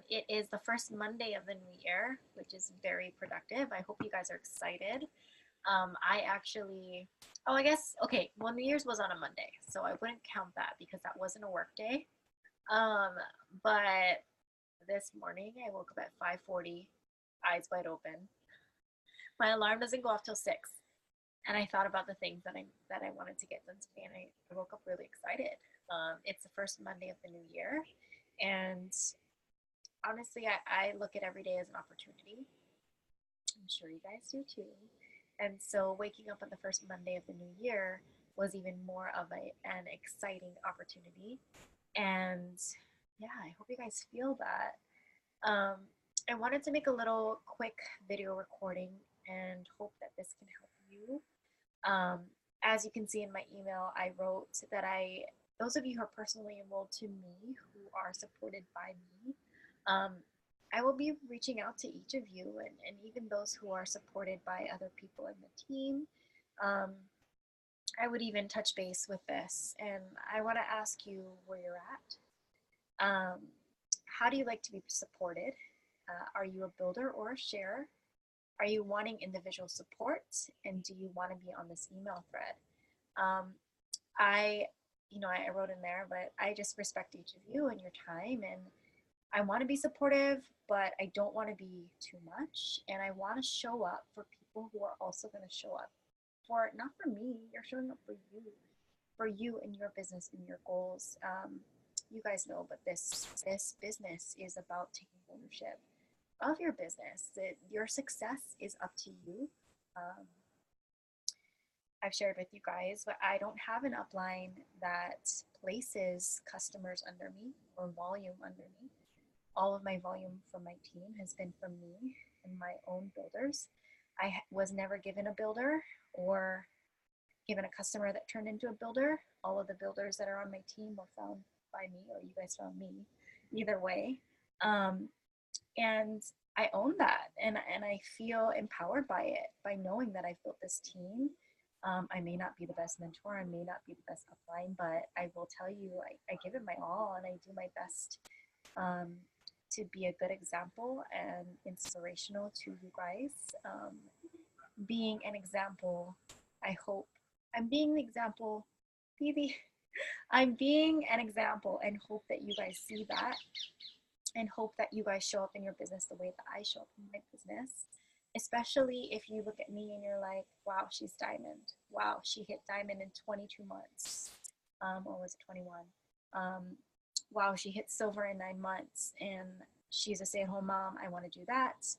It is the first Monday of the new year, which is very productive. I hope you guys are excited. I actually, oh, I guess, okay, well, New Year's was on a Monday, so I wouldn't count that because that wasn't a work day. Um, but this morning I woke up at 5:40, eyes wide open. My alarm doesn't go off till 6, and I thought about the things that I wanted to get done today, and I woke up really excited. It's the first Monday of the new year, and honestly, I look at every day as an opportunity. I'm sure you guys do too. And so waking up on the first Monday of the new year was even more of an exciting opportunity. And yeah, I hope you guys feel that. I wanted to make a little quick video recording and hope that this can help you. Um, as you can see in my email, I wrote that those of you who are personally enrolled to me, who are supported by me, um, I will be reaching out to each of you and even those who are supported by other people in the team. Um, I would even touch base with this, and I want to ask you where you're at. How do you like to be supported? Are you a builder or a sharer? Are you wanting individual support? And do you want to be on this email thread? Um, I, I wrote in there, but I just respect each of you and your time. And I want to be supportive, but I don't want to be too much. And I want to show up for people who are also going to show up for, not for me, you're showing up for you and your business and your goals. You guys know, but this business is about taking ownership of your business. Your success is up to you. Um, I've shared with you guys, but I don't have an upline that places customers under me or volume under me. All of my volume from my team has been from me and my own builders. I was never given a builder or given a customer that turned into a builder. All of the builders that are on my team were found by me, or you guys found me, either way. And I own that, and I feel empowered by it, by knowing that I've built this team. I may not be the best mentor, I may not be the best upline, but I will tell you, I give it my all, and I do my best to be a good example and inspirational to you guys. Being an example, I hope I'm being the example, Phoebe. I'm being an example and hope that you guys see that and hope that you guys show up in your business the way that I show up in my business. Especially if you look at me and you're like, wow, she's diamond. Wow, she hit diamond in 22 months. Or was it 21? Wow, she hit silver in 9 months and she's a stay-at-home mom. I want to do that.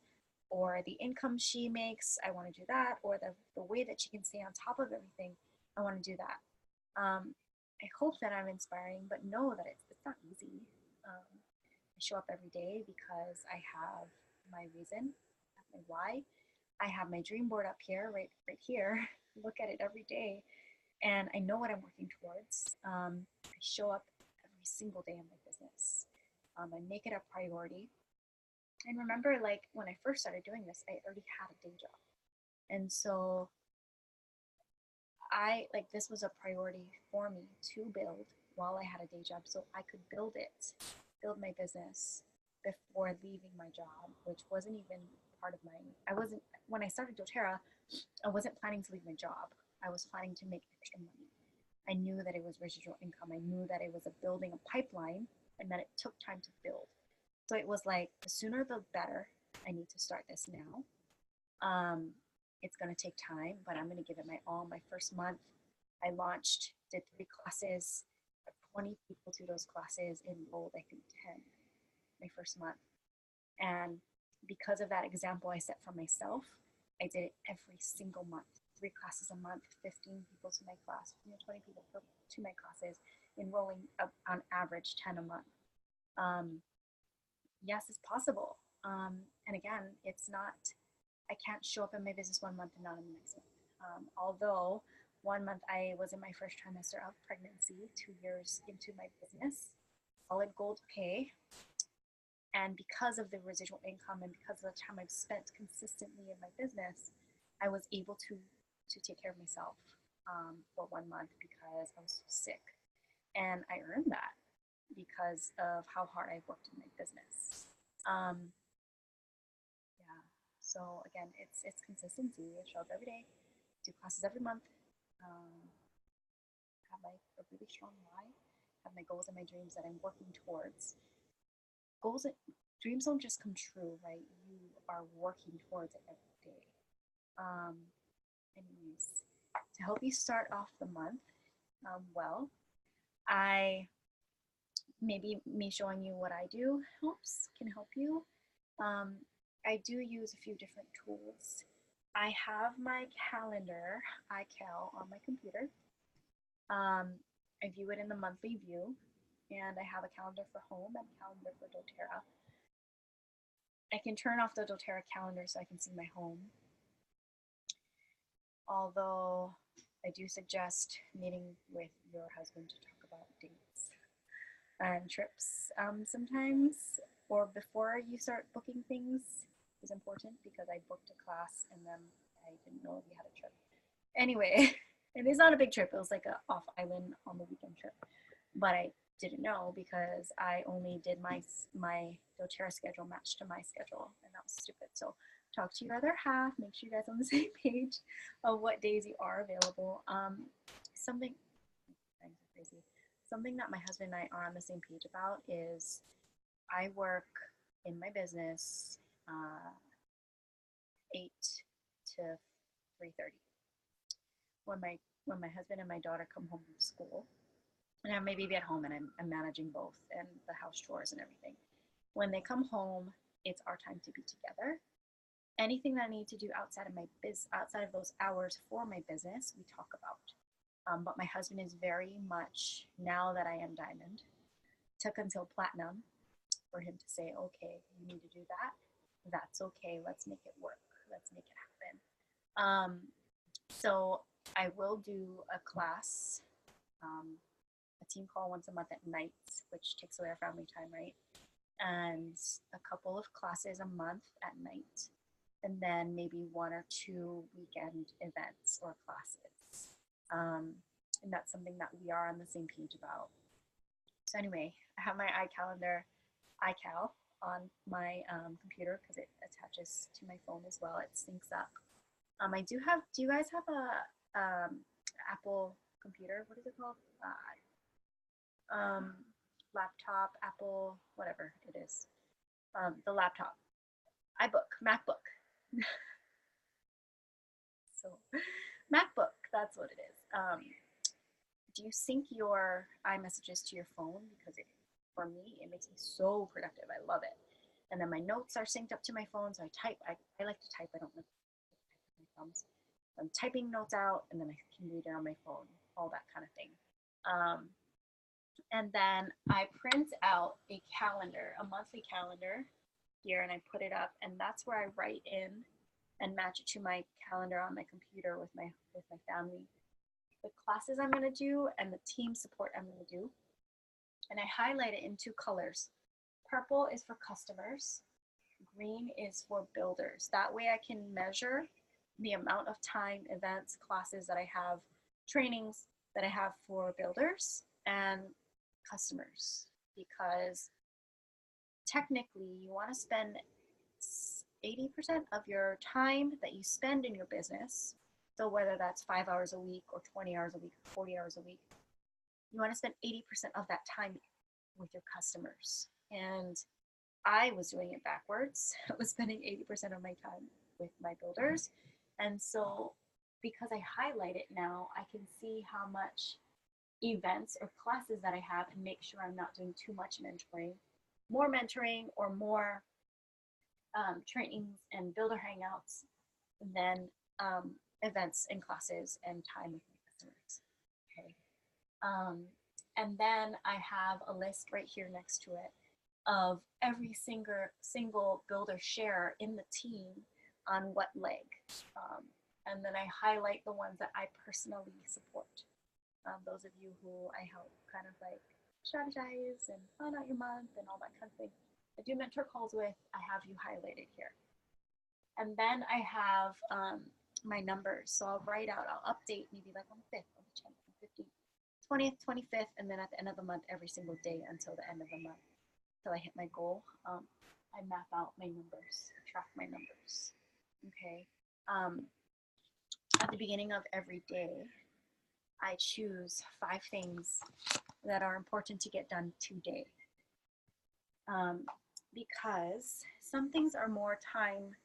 Or the income she makes, I want to do that. Or the way that she can stay on top of everything, I want to do that. I hope that I'm inspiring, but know that it's not easy. I show up every day because I have my reason, my why. I have my dream board up here, right here. Look at it every day, and I know what I'm working towards. I show up every single day in my business. I make it a priority. And remember, like when I first started doing this, I already had a day job, and so this was a priority for me to build while I had a day job, so I could build my business before leaving my job, which wasn't even part of I wasn't, when I started doTERRA, I wasn't planning to leave my job. I was planning to make extra money. I knew that it was residual income. I knew that it was building a pipeline and that it took time to build. So it was like, the sooner the better. I need to start this now. It's going to take time, but I'm going to give it my all. My first month, I launched, did 3 classes, 20 people to those classes, enrolled, I think 10 my first month. And because of that example I set for myself, I did it every single month. 3 classes a month, 15 people to my class, 20 people to my classes, enrolling on average 10 a month. Yes, it's possible. And again, it's not, I can't show up in my business one month and not in the next month. Although 1 month I was in my first trimester of pregnancy, 2 years into my business, solid gold pay. And because of the residual income and because of the time I've spent consistently in my business, I was able to take care of myself for 1 month because I was so sick. And I earned that because of how hard I've worked in my business. Um, yeah. So again, it's consistency. I show up every day, do classes every month, um, have a really strong why, have my goals and my dreams that I'm working towards. Goals, dreams don't just come true, right? You are working towards it every day. Um, anyways, to help you start off the month well, I maybe me showing you what I do can help you. Um, I do use a few different tools. I have my calendar, iCal, on my computer. I view it in the monthly view, and I have a calendar for home and a calendar for doTERRA. I can turn off the doTERRA calendar so I can see my home. Although I do suggest meeting with your husband to talk about dates and trips sometimes, or before you start booking things is important, because I booked a class and then I didn't know we had a trip. Anyway, and it's not a big trip. It was like a off island on the weekend trip, but I didn't know because I only did my doTERRA schedule matched to my schedule, and that was stupid. So talk to your other half, make sure you guys are on the same page of what days you are available. Something crazy. Something that my husband and I are on the same page about is I work in my business 8 to 3:30. When my husband and my daughter come home from school, and I have my baby at home, and I'm managing both and the house chores and everything. When they come home, it's our time to be together. Anything that I need to do outside of those hours for my business, we talk about. But my husband is very much, now that I am diamond, took until platinum for him to say, okay, you need to do that. That's okay. Let's make it work. Let's make it happen. So I will do a class, a team call once a month at night, which takes away our family time, right? And a couple of classes a month at night, and then maybe 1 or 2 weekend events or classes. And that's something that we are on the same page about. So anyway, I have my iCal on my computer because it attaches to my phone as well. It syncs up. Do you guys have a Apple computer? What is it called? Laptop, Apple, whatever it is. The laptop, MacBook. So, MacBook, that's what it is. Do you sync your iMessages to your phone? Because for me, it makes me so productive. I love it. And then my notes are synced up to my phone, so I type. I like to type. I don't like to type with my thumbs. I'm typing notes out, and then I can read it on my phone, all that kind of thing. And then I print out a calendar, a monthly calendar here, and I put it up, and that's where I write in and match it to my calendar on my computer with my family, the classes I'm going to do and the team support I'm going to do. And I highlight it in 2 colors. Purple is for customers, green is for builders. That way I can measure the amount of time, events, classes that I have, trainings that I have for builders and customers, because technically you want to spend 80% of your time that you spend in your business. So whether that's 5 hours a week or 20 hours a week, 40 hours a week, you want to spend 80% of that time with your customers. And I was doing it backwards. I was spending 80% of my time with my builders. And so because I highlight it now, I can see how much events or classes that I have and make sure I'm not doing too much mentoring, more mentoring or more trainings and builder hangouts than events and classes and time with my customers. Okay. And then I have a list right here next to it of every single builder share in the team on what leg. And then I highlight the ones that I personally support. Those of you who I help kind of like strategize and plan out your month and all that kind of thing, I do mentor calls with, I have you highlighted here. And then I have my numbers. So I'll write out, I'll update maybe like on the 5th, on the 10th, on the 15th, 20th, 25th, and then at the end of the month, every single day until the end of the month, till I hit my goal. I map out my numbers, track my numbers. Okay. At the beginning of every day, I choose 5 things that are important to get done today. Because some things are more time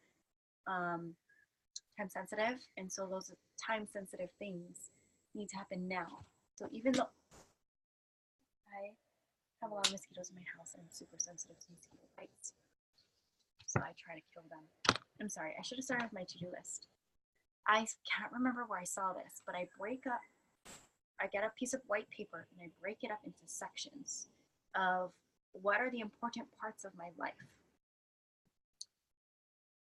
sensitive, and so those time sensitive things need to happen now. So even though I have a lot of mosquitoes in my house and I'm super sensitive to mosquito bites, so I try to kill them. I'm sorry, I should have started with my to-do list. I can't remember where I saw this, but I get a piece of white paper and I break it up into sections of what are the important parts of my life.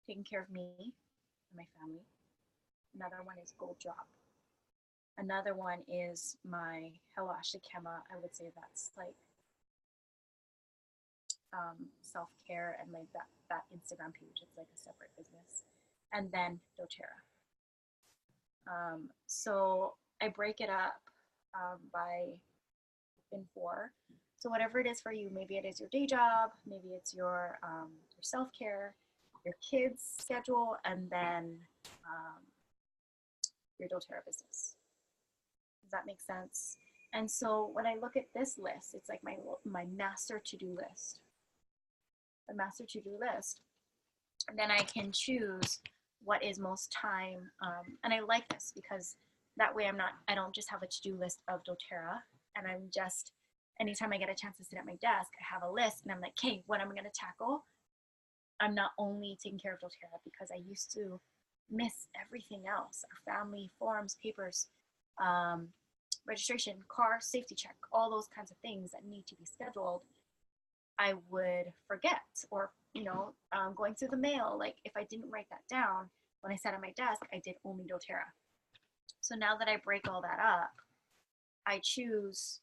Taking care of me and my family. Another one is goal job. Another one is my Hello Ashley Kema. I would say that's like self-care and like that Instagram page. It's like a separate business. And then doTERRA. So I break it up in 4. So whatever it is for you, maybe it is your day job, maybe it's your self-care, your kids' schedule, and then your doTERRA business. Does that make sense? And so when I look at this list, it's like my master to-do list. The master to-do list. And then I can choose what is most time. And I like this because that way I don't just have a to-do list of doTERRA, and I'm just, anytime I get a chance to sit at my desk, I have a list and I'm like, okay, what am I going to tackle? I'm not only taking care of doTERRA, because I used to miss everything else, our family, forms, papers, registration, car safety check, all those kinds of things that need to be scheduled. I would forget, or going through the mail, like if I didn't write that down when I sat at my desk, I did only doTERRA. So now that I break all that up, I choose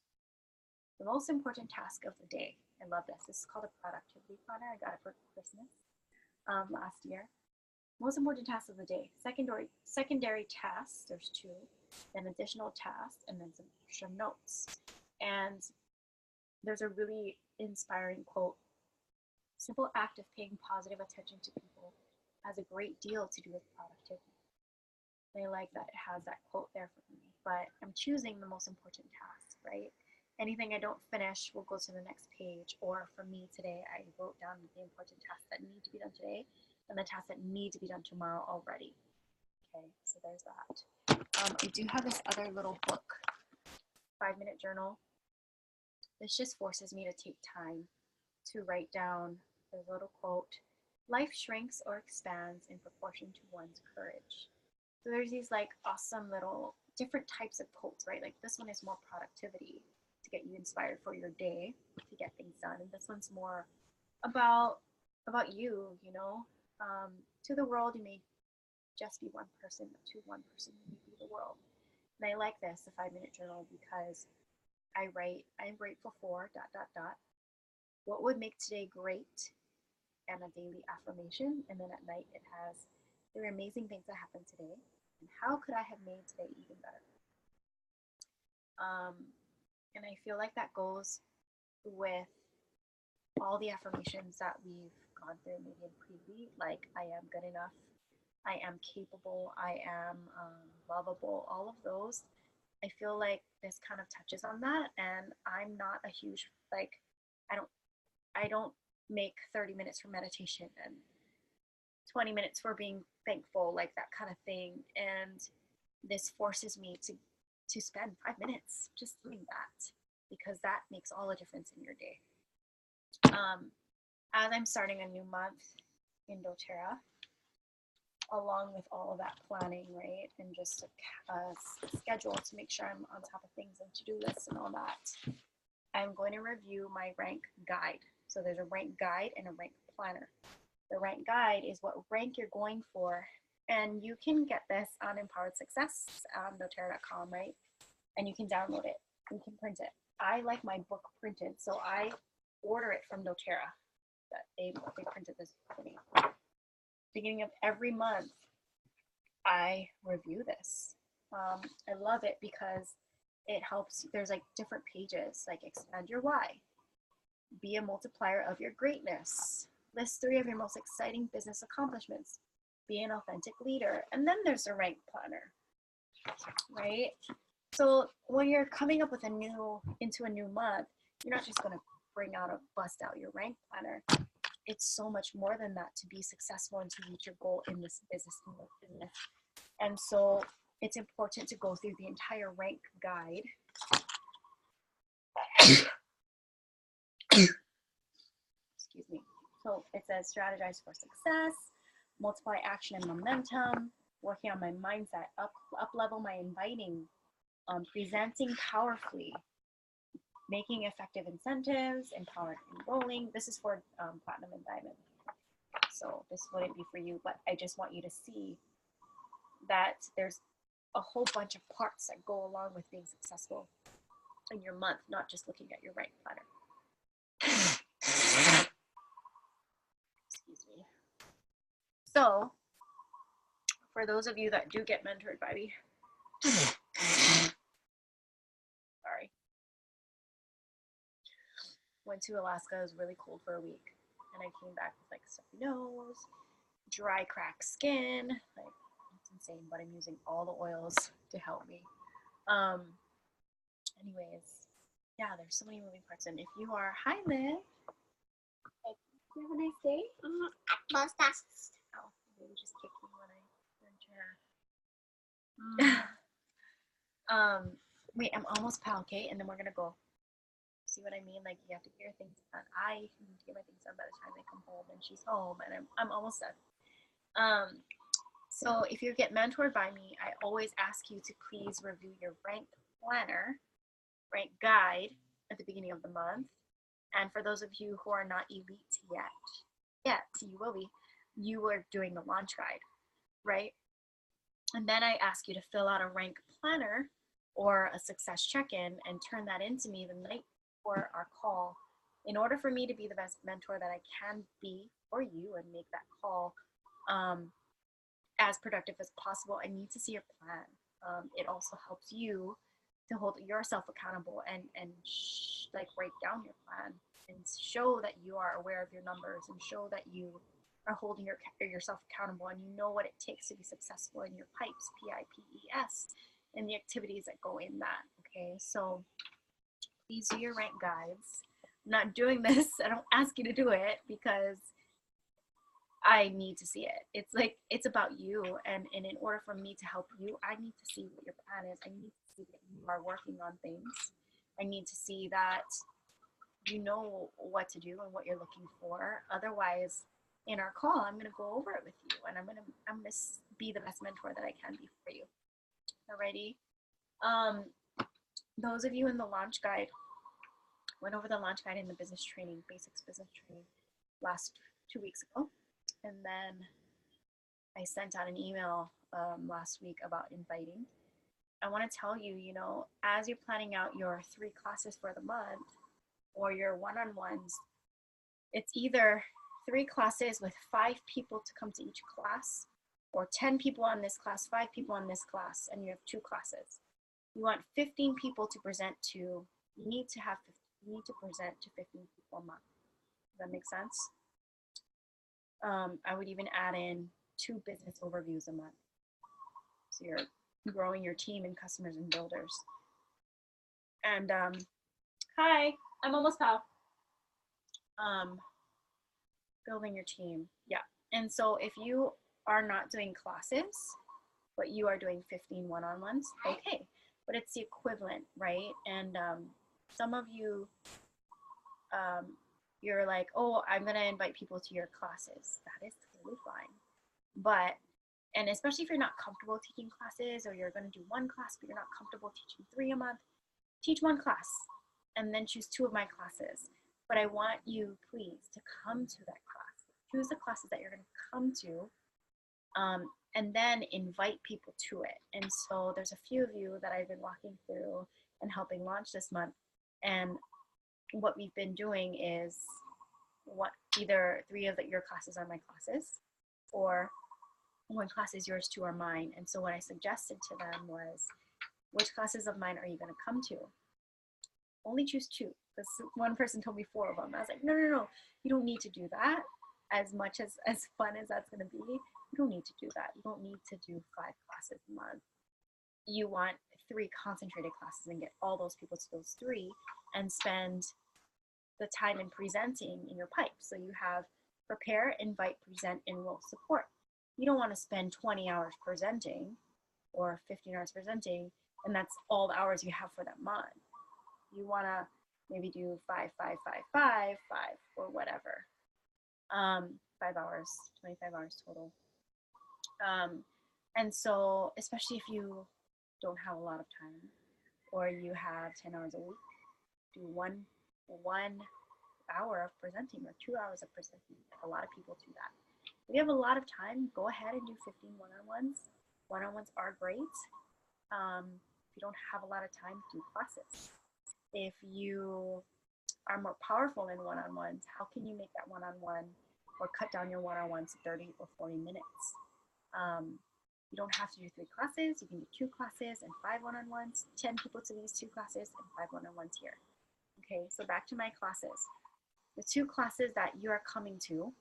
the most important task of the day. I love this. This is called a productivity planner. I got it for Christmas last year. Most important tasks of the day. Secondary tasks, there's 2, then additional tasks, and then some extra notes. And there's a really inspiring quote. Simple act of paying positive attention to people has a great deal to do with productivity. And I like that it has that quote there for me. But I'm choosing the most important task, right? Anything I don't finish will go to the next page. Or for me today, I wrote down the important tasks that need to be done today and the tasks that need to be done tomorrow already. Okay, so there's that. I do have this other little book, 5-minute journal. This just forces me to take time to write down the little quote. Life shrinks or expands in proportion to one's courage. So there's these like awesome little different types of quotes, right? Like this one is more productivity to get you inspired for your day to get things done, and this one's more about you. To the world you may just be one person, but to one person you may be the world. And I like this, the 5-minute journal, because I write, I'm grateful for ... What would make today great, and a daily affirmation. And then at night it has, there are amazing things that happened today, and how could I have made today even better? And I feel like that goes with all the affirmations that we've gone through maybe in preview, like I am good enough, I am capable, I am lovable, all of those. I feel like this kind of touches on that, and I'm not a huge, like, I don't make 30 minutes for meditation and 20 minutes for being thankful, like that kind of thing. And this forces me to spend 5 minutes just doing that, because that makes all the difference in your day. As I'm starting a new month in doTERRA, along with all of that planning, right, and just a schedule to make sure I'm on top of things and to-do lists and all that, I'm going to review my rank guide. So there's a rank guide and a rank planner. The rank guide is what rank you're going for, and you can get this on Empowered Success on doTERRA.com, right? And you can download it. You can print it. I like my book printed, so I order it from doTERRA. They printed this for me. Beginning of every month, I review this. I love it because it helps. There's like different pages, like expand your why, be a multiplier of your greatness, list 3 of your most exciting business accomplishments, be an authentic leader, and then there's a rank planner, right? So when you're coming up with into a new month, you're not just going to bust out your rank planner. It's so much more than that to be successful and to reach your goal in this business. And so it's important to go through the entire rank guide. Excuse me. So it says strategize for success, multiply action and momentum, working on my mindset, up level my inviting, presenting powerfully, making effective incentives, empowered enrolling. This is for platinum and diamond. So this wouldn't be for you, but I just want you to see that there's a whole bunch of parts that go along with being successful in your month, not just looking at your rank planner. Excuse me. So for those of you that do get mentored by me, sorry, went to Alaska. It was really cold for a week, and I came back with like stuffy nose, dry cracked skin. Like, it's insane, but I'm using all the oils to help me. Anyways, yeah, there's so many moving parts, and if you are, hi Liv, like, you have a nice day. Oh, maybe just kick me when I turn chair. Wait, I'm almost pal, okay, and then we're gonna go. See what I mean? Like, you have to get your things done. I need to get my things done by the time I come home, and she's home, and I'm almost done. So if you get mentored by me, I always ask you to please review your rank planner, rank guide at the beginning of the month. And for those of you who are not elite yet, you will be, you are doing the launch guide, right? And then I ask you to fill out a rank planner or a success check-in and turn that into me the night before our call. In order for me to be the best mentor that I can be for you and make that call as productive as possible, I need to see your plan. It also helps you to hold yourself accountable and like write down your plan and show that you are aware of your numbers and show that you are holding yourself accountable and you know what it takes to be successful in your pipes, PIPES, and the activities that go in that. Okay, so please do your rank guides. I'm not doing this. I don't ask you to do it because I need to see it. It's like, it's about you. And in order for me to help you, I need to see what your plan is. I need to see that you are working on things. I need to see that you know what to do and what you're looking for. Otherwise, in our call, I'm going to go over it with you and I'm going to be the best mentor that I can be for you. Alrighty. Those of you in the launch guide, went over the launch guide in the business training, basics business training last 2 weeks ago. And then I sent out an email last week about inviting. I want to tell you, you know, as you're planning out your 3 classes for the month or your one-on-ones, it's either 3 classes with 5 people to come to each class, or 10 people on this class, 5 people on this class, and you have 2 classes. You want 15 people to present to. You need to present to 15 people a month. Does that make sense? I would even add in 2 business overviews a month. So you're growing your team and customers and builders. And hi, I'm almost out. Building your team, yeah. And so if you are not doing classes, but you are doing 15 one-on-ones, okay. But it's the equivalent, right? And some of you, you're like, oh, I'm gonna invite people to your classes. That is totally fine. But, and especially if you're not comfortable teaching classes, or you're gonna do 1 class, but you're not comfortable teaching 3 a month, teach 1 class and then choose 2 of my classes. But I want you, please, to come to that class. Choose the classes that you're gonna come to, and then invite people to it. And so there's a few of you that I've been walking through and helping launch this month. And what we've been doing is either 3 of your classes are my classes, or 1 class is yours, 2 are mine. And so what I suggested to them was, Which classes of mine are you going to come to? Only choose 2. Because one person told me 4 of them. I was like, no, no, no. You don't need to do that. As much as fun as that's going to be, you don't need to do that. You don't need to do 5 classes a month. You want 3 concentrated classes and get all those people to those 3 and spend the time in presenting in your pipe. So you have prepare, invite, present, enroll, support. You don't want to spend 20 hours presenting or 15 hours presenting, and that's all the hours you have for that month. You want to maybe do 5, 5, 5, 5, 5, or whatever. 5 hours, 25 hours total. And so, especially if you don't have a lot of time, or you have 10 hours a week, do one hour of presenting or 2 hours of presenting. A lot of people do that. If you have a lot of time, go ahead and do 15 one-on-ones. One-on-ones are great. If you don't have a lot of time, do classes. If you are more powerful in one-on-ones, how can you make that one-on-one or cut down your one-on-ones to 30 or 40 minutes? You don't have to do 3 classes. You can do 2 classes and 5 one-on-ones, 10 people to these 2 classes and 5 one-on-ones here. Okay, so back to my classes. The 2 classes that you are coming to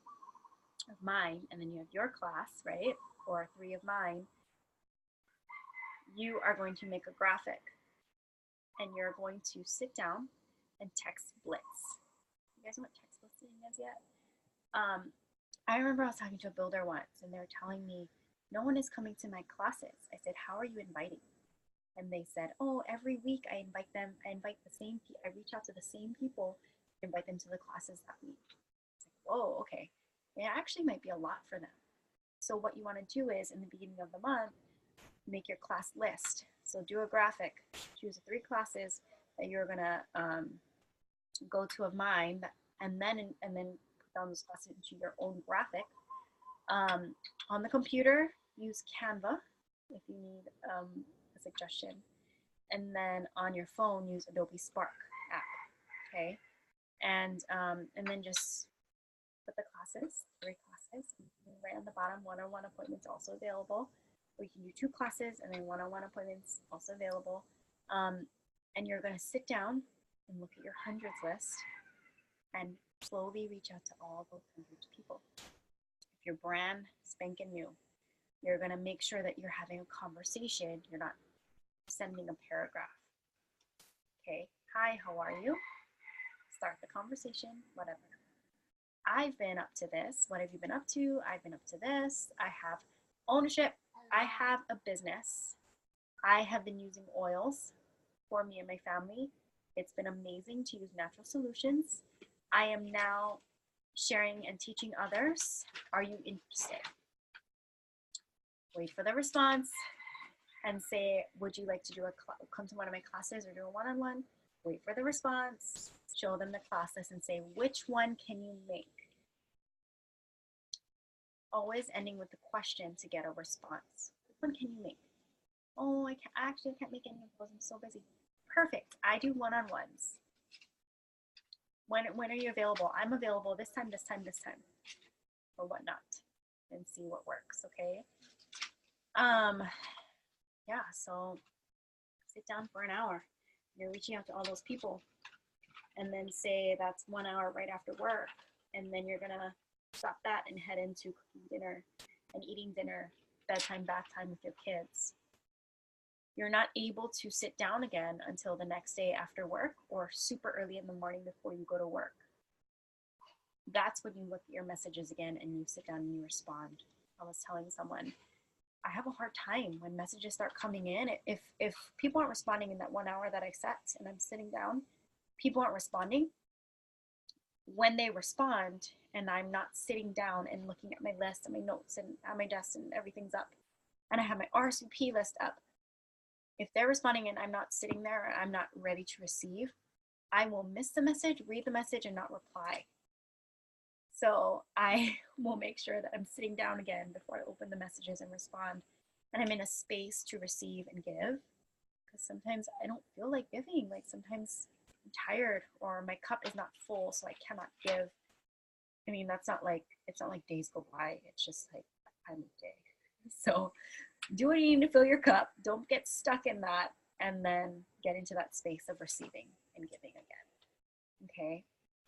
of mine, and then you have your class, right? Or 3 of mine. You are going to make a graphic, and you're going to sit down and text blitz. You guys know what text blitzing is yet? I remember I was talking to a builder once, and they were telling me, no one is coming to my classes. I said, how are you inviting? And they said, oh, every week I invite them. I reach out to the same people, invite them to the classes that week. It's like, whoa, okay. It actually might be a lot for them. So what you want to do is, in the beginning of the month, make your class list. So do a graphic. Choose 3 classes that you're gonna go to of mine, and then put down those classes into your own graphic. On the computer, use Canva if you need a suggestion, and then on your phone, use Adobe Spark app. Okay, and then just put the classes, 3 classes, right on the bottom. One-on-one appointments also available. Or you can do 2 classes and then one-on-one appointments also available. And you're going to sit down and look at your hundreds list and slowly reach out to all those hundreds of people. If you're brand spanking new, you're going to make sure that you're having a conversation. You're not sending a paragraph. Okay, hi, how are you? Start the conversation, whatever. I've been up to this. What have you been up to? I've been up to this. I have ownership. I have a business. I have been using oils for me and my family. It's been amazing to use natural solutions. I am now sharing and teaching others. Are you interested? Wait for the response and say, would you like to come to one of my classes or do a one-on-one? Wait for the response, show them the classes and say, which one can you make? Always ending with the question to get a response. Which one can you make? Oh, I can't make any of those. I'm so busy. Perfect. I do one-on-ones. When are you available? I'm available this time, or whatnot, and see what works. Okay. Yeah. So sit down for an hour. You're reaching out to all those people, and then say that's 1 hour right after work, and then you're gonna stop that and head into cooking dinner and eating dinner, bedtime, bath time with your kids. You're not able to sit down again until the next day after work or super early in the morning before you go to work. That's when you look at your messages again and you sit down and you respond. I was telling someone, I have a hard time when messages start coming in. If people aren't responding in that 1 hour that I set and I'm sitting down, people aren't responding. When they respond and I'm not sitting down and looking at my list and my notes and at my desk and everything's up, and I have my RSVP list up, if they're responding and I'm not sitting there and I'm not ready to receive, I will miss the message, read the message, and not reply. So I will make sure that I'm sitting down again before I open the messages and respond, and I'm in a space to receive and give, because sometimes I don't feel like giving. Like sometimes I'm tired or my cup is not full, so I cannot give. I mean, it's not like days go by. It's just like that time of day. So do what you need to fill your cup. Don't get stuck in that. and then get into that space of receiving and giving again. Okay,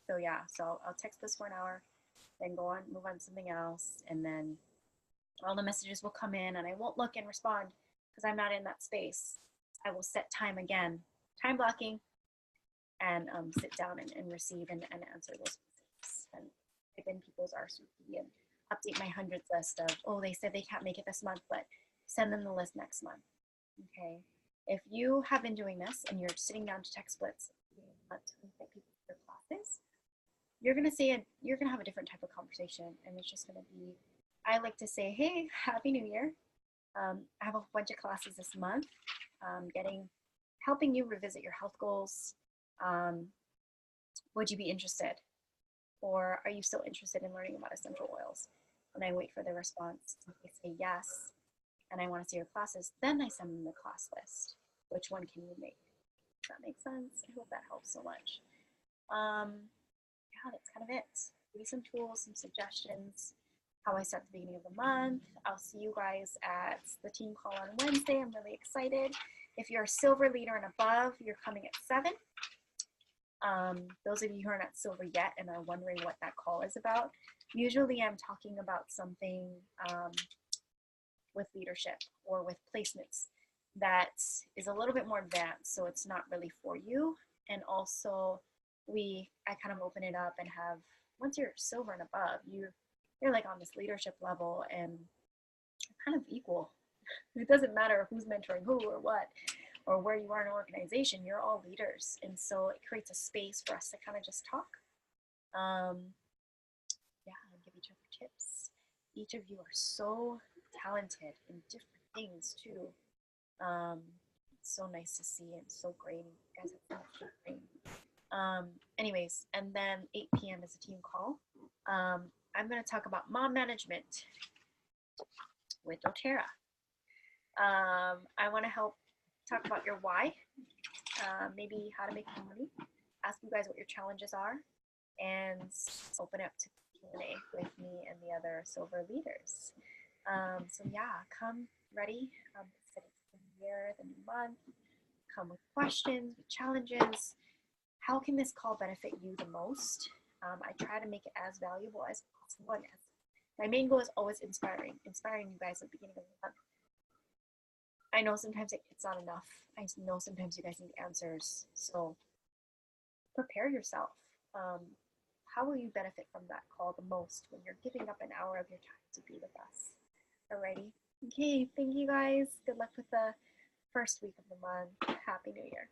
so yeah, so I'll text this for an hour, then go on, move on to something else, and then all the messages will come in and I won't look and respond because I'm not in that space. I will set time again, time blocking, and sit down and receive and answer those messages and type in people's RSVP and update my hundreds list of, oh, they said they can't make it this month, but send them the list next month. Okay. If you have been doing this and you're sitting down to tech splits, invite people to your classes, you're gonna have a different type of conversation, and it's just gonna be, I like to say, hey, Happy New Year. I have a bunch of classes this month, helping you revisit your health goals. Would you be interested? Or are you still interested in learning about essential oils? And I wait for the response. If they say yes, and I want to see your classes, then I send them the class list. Which one can you make? Does that make sense? I hope that helps so much. Yeah, that's kind of it. Give me some tools, some suggestions, how I start the beginning of the month. I'll see you guys at the team call on Wednesday. I'm really excited. If you're a silver leader and above, you're coming at 7. Those of you who are not silver yet and are wondering what that call is about, usually I'm talking about something with leadership or with placements that is a little bit more advanced, so it's not really for you. And also I kind of open it up and have, once you're silver and above, you're like on this leadership level and kind of equal. It doesn't matter who's mentoring who or what, or where you are in an organization, you're all leaders. And so it creates a space for us to kind of just talk. Yeah, and give each other tips. Each of you are so talented in different things too. It's so nice to see and so great. You guys have so much great. Anyways, and then 8 p.m. is a team call. I'm going to talk about mom management with doTERRA. I want to help talk about your why, maybe how to make more money, ask you guys what your challenges are, and open up to Q&A with me and the other silver leaders. So yeah, come ready. It's the new year, the new month. Come with questions, with challenges. How can this call benefit you the most? I try to make it as valuable as possible. And my main goal is always inspiring you guys at the beginning of the month. I know sometimes it's not enough. I know sometimes you guys need answers. So prepare yourself. How will you benefit from that call the most when you're giving up an hour of your time to be with us? Alrighty. Okay, thank you guys. Good luck with the first week of the month. Happy New Year.